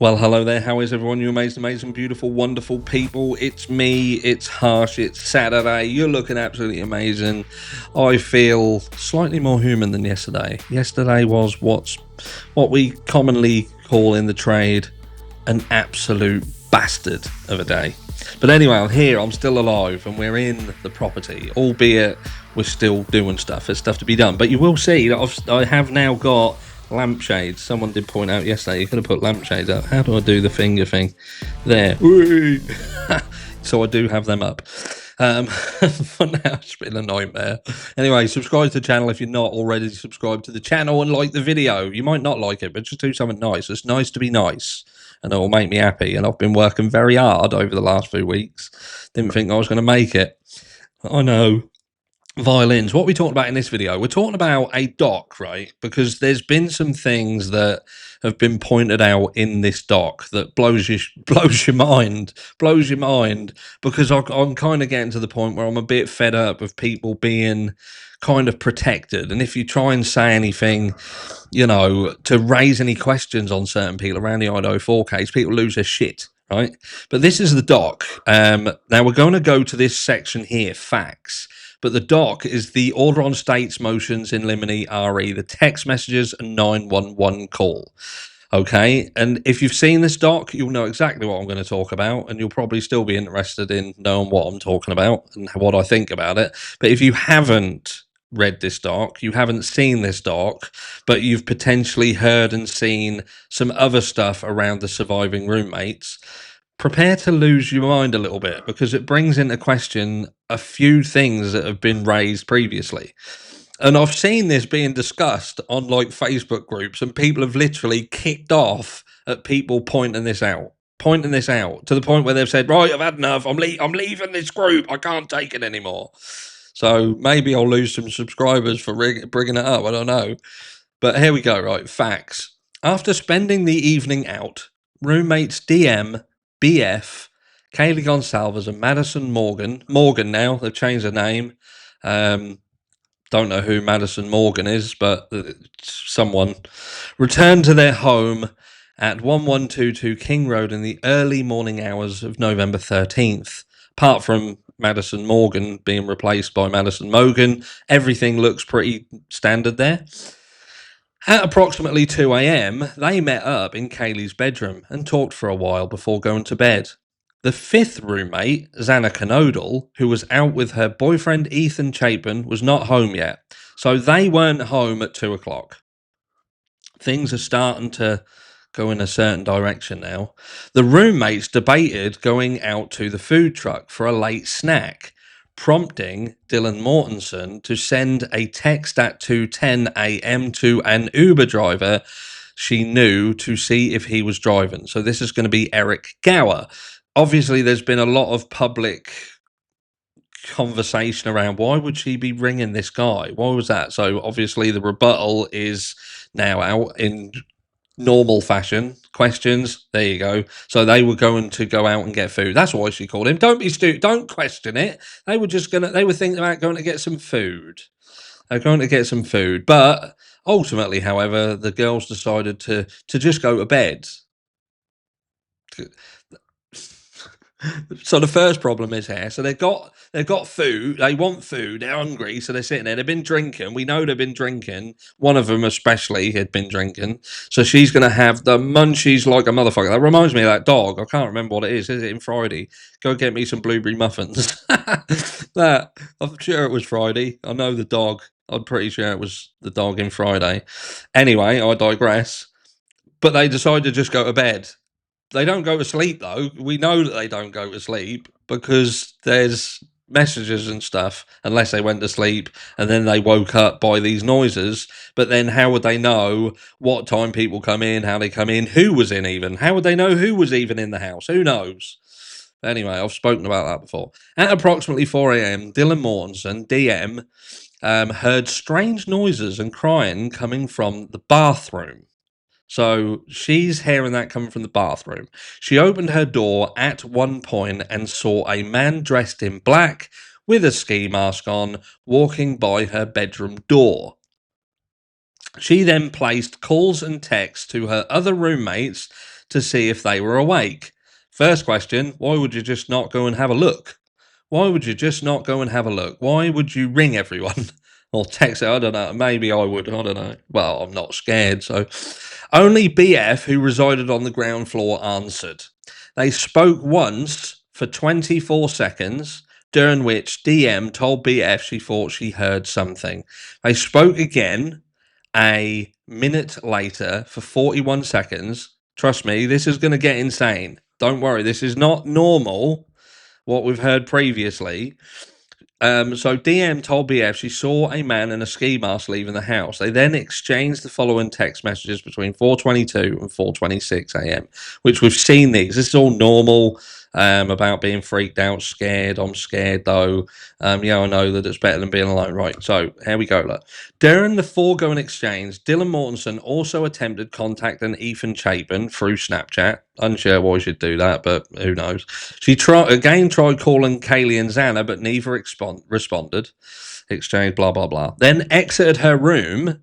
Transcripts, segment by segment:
Well, hello there. How is everyone? You amazing, beautiful, wonderful people. It's me. It's Harsh. It's Saturday. You're looking absolutely amazing. I feel slightly more human than yesterday. Yesterday was what we commonly call in the trade an absolute bastard of a day. But anyway, I'm here. I'm still alive, and we're in the property, albeit we're still doing stuff. There's stuff to be done. But you will see that I have now got lampshades. Someone did point out yesterday you could have put lampshades up. How do I do the finger thing? There. So I do have them up. For now, it's been a nightmare. Anyway, subscribe to the channel if you're not already subscribed to the channel, and like the video. You might not like it, but just do something nice. It's nice to be nice, and it will make me happy. And I've been working very hard over the last few weeks. Didn't think I was going to make it. I know. Violins. What are we talking about in this video? We're talking about a doc, right? Because there's been some things that have been pointed out in this doc that blows your mind. Because I'm kind of getting to the point where I'm a bit fed up of people being kind of protected. And if you try and say anything, you know, to raise any questions on certain people around the Idaho 4 case, people lose their shit. Right? But this is the doc. Now we're going to go to this section here, facts. But the doc is the order on states, motions in limine RE, the text messages, and 911 call. Okay, and if you've seen this doc, you'll know exactly what I'm going to talk about, and you'll probably still be interested in knowing what I'm talking about and what I think about it. But if you haven't read this doc, you haven't seen this doc, but you've potentially heard and seen some other stuff around the surviving roommates, prepare to lose your mind a little bit, because it brings into question a few things that have been raised previously. And I've seen this being discussed on like Facebook groups, and people have literally kicked off at people pointing this out to the point where they've said, right, I've had enough. I'm leaving this group. I can't take it anymore. So maybe I'll lose some subscribers for bringing it up. I don't know. But here we go, right? Facts. After spending the evening out, roommates DM, BF, Kaylee Gonsalves and Madison Morgan now, they've changed their name. Don't know who Madison Morgan is, but someone returned to their home at 1122 King Road in the early morning hours of November 13th. Apart from Madison Morgan being replaced by Madison Mogan, everything looks pretty standard there. At approximately 2 a.m, they met up in Kaylee's bedroom and talked for a while before going to bed. The fifth roommate, Xana Canodal, who was out with her boyfriend Ethan Chapin, was not home yet, so they weren't home at 2 o'clock. Things are starting to go in a certain direction now. The roommates debated going out to the food truck for a late snack, prompting Dylan Mortensen to send a text at 2:10 a.m. to an Uber driver she knew to see if he was driving. So this is going to be Eric Gower. Obviously, there's been a lot of public conversation around why would she be ringing this guy? Why was that? So obviously the rebuttal is now out in normal fashion. Questions, there you go. So they were going to go out and get food. That's why she called him. Don't be stupid. Don't question it. They were thinking about going to get some food. They're going to get some food. But ultimately, however, the girls decided to just go to bed. So the first problem is here. So they've got food. They want food. They're hungry. So they're sitting there. They've been drinking. We know they've been drinking. One of them especially had been drinking. So she's going to have the munchies like a motherfucker. That reminds me of that dog. I can't remember what it is. Is it in Friday? Go get me some blueberry muffins. I'm sure it was Friday. I know the dog. I'm pretty sure it was the dog in Friday. Anyway, I digress. But they decided to just go to bed. They don't go to sleep, though. We know that they don't go to sleep because there's messages and stuff, unless they went to sleep and then they woke up by these noises. But then how would they know what time people come in, how they come in, who was in even? How would they know who was even in the house? Who knows? Anyway, I've spoken about that before. At approximately 4 a.m, Dylan Mortensen, DM, heard strange noises and crying coming from the bathroom. So she's hearing that coming from the bathroom. She opened her door at one point and saw a man dressed in black with a ski mask on walking by her bedroom door. She then placed calls and texts to her other roommates to see if they were awake. First question, why would you just not go and have a look? Why would you just not go and have a look? Why would you ring everyone or text it? I don't know. Maybe I would. I don't know. Well, I'm not scared. So only BF, who resided on the ground floor, answered. They spoke once for 24 seconds, during which DM told BF she thought she heard something. They spoke again a minute later for 41 seconds. Trust me, this is going to get insane. Don't worry, this is not normal, what we've heard previously. So DM told BF she saw a man in a ski mask leaving the house. They then exchanged the following text messages between 4:22 and 4:26 a.m., which we've seen these. This is all normal. About being freaked out, scared. I'm scared though. Yeah, I know that it's better than being alone, right? So here we go. Look. During the foregoing exchange, Dylan Mortensen also attempted contacting Ethan Chapin through Snapchat. Unsure why she'd do that, but who knows. She tried calling Kaylee and Xana, but neither responded. Exchange, blah, blah, blah. Then exited her room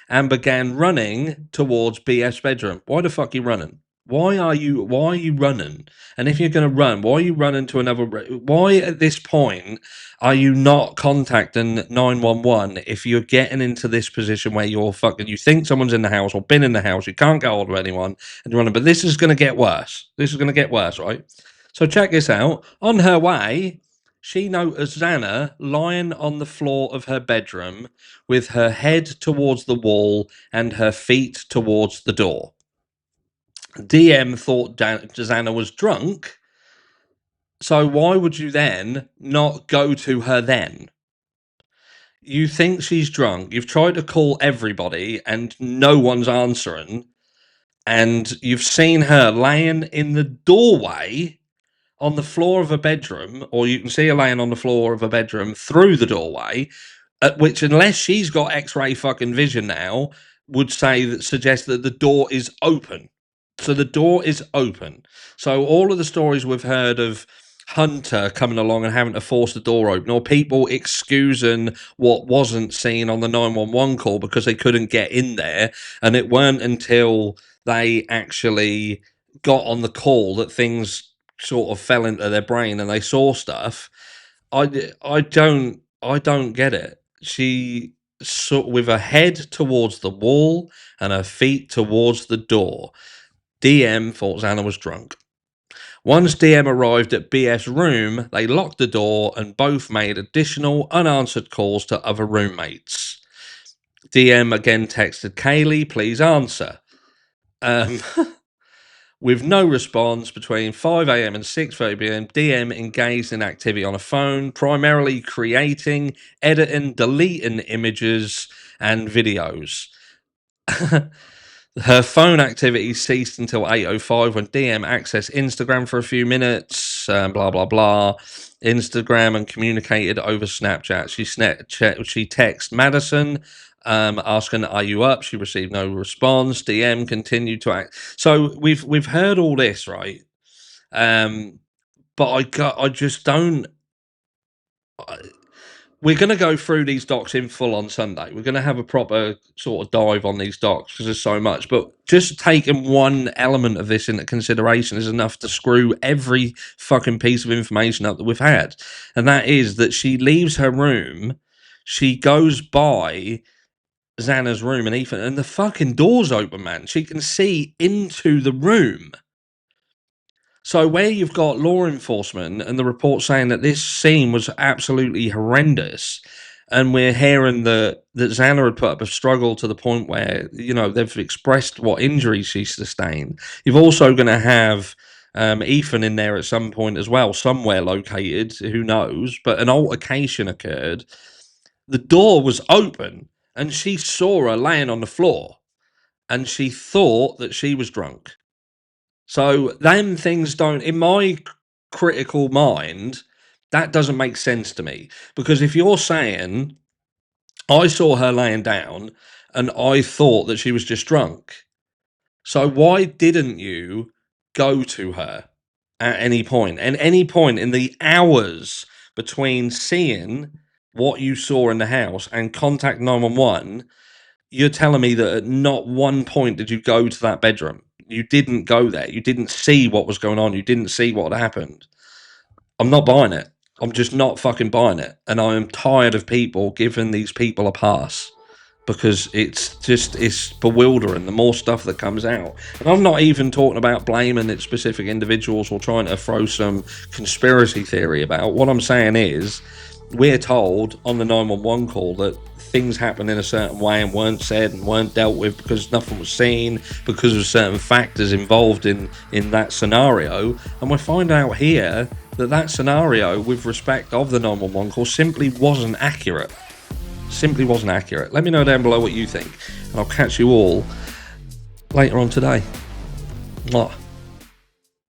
and began running towards BF's bedroom. Why the fuck are you running? Why are you running? And if you're going to run, why are you running to another? Why at this point are you not contacting 911 if you're getting into this position where you're fucking, you think someone's in the house or been in the house, you can't get hold of anyone and you're running, but this is going to get worse. This is going to get worse, right? So check this out. On her way, she noticed Xana lying on the floor of her bedroom with her head towards the wall and her feet towards the door. DM thought Xana was drunk, so why would you then not go to her then? You think she's drunk, you've tried to call everybody and no one's answering, and you've seen her laying in the doorway on the floor of a bedroom, or you can see her laying on the floor of a bedroom through the doorway, which, unless she's got X-ray fucking vision now, would suggest that the door is open. So the door is open. So all of the stories we've heard of Hunter coming along and having to force the door open, or people excusing what wasn't seen on the 911 call because they couldn't get in there, and it weren't until they actually got on the call that things sort of fell into their brain and they saw stuff. I don't get it. She with her head towards the wall and her feet towards the door. DM thought Xana was drunk. Once DM arrived at BF's room, they locked the door and both made additional unanswered calls to other roommates. DM again texted Kaylee, please answer. With no response between 5 a.m. and 6:30 p.m., DM engaged in activity on a phone, primarily creating, editing, deleting images and videos. Her phone activity ceased until 8:05 when DM accessed Instagram for a few minutes, blah, blah, blah. Instagram and communicated over Snapchat. She texted Madison, asking, are you up? She received no response. DM continued to act. So we've heard all this, right? But I just don't. We're going to go through these docs in full on Sunday. We're going to have a proper sort of dive on these docs because there's so much. But just taking one element of this into consideration is enough to screw every fucking piece of information up that we've had. And that is that she leaves her room, she goes by Xana's room and Ethan, and the fucking door's open, man. She can see into the room. So where you've got law enforcement and the report saying that this scene was absolutely horrendous, and we're hearing that Xana had put up a struggle to the point where, you know, they've expressed what injuries she sustained. You've also going to have Ethan in there at some point as well, somewhere located, who knows, but an altercation occurred. The door was open and she saw her laying on the floor and she thought that she was drunk. So them things don't, in my critical mind, that doesn't make sense to me. Because if you're saying, I saw her laying down and I thought that she was just drunk, so why didn't you go to her at any point? At any point in the hours between seeing what you saw in the house and contact 911, you're telling me that at not one point did you go to that bedroom? You didn't go there. You didn't see what was going on. You didn't see what had happened. I'm not buying it. I'm just not fucking buying it. And I am tired of people giving these people a pass, because it's bewildering, the more stuff that comes out. And I'm not even talking about blaming it specific individuals or trying to throw some conspiracy theory about. What I'm saying is, we're told on the 911 call that things happened in a certain way and weren't said and weren't dealt with because nothing was seen, because of certain factors involved in that scenario. And we find out here that scenario, with respect of the 911 call, simply wasn't accurate. Let me know down below what you think, and I'll catch you all later on today. Mwah.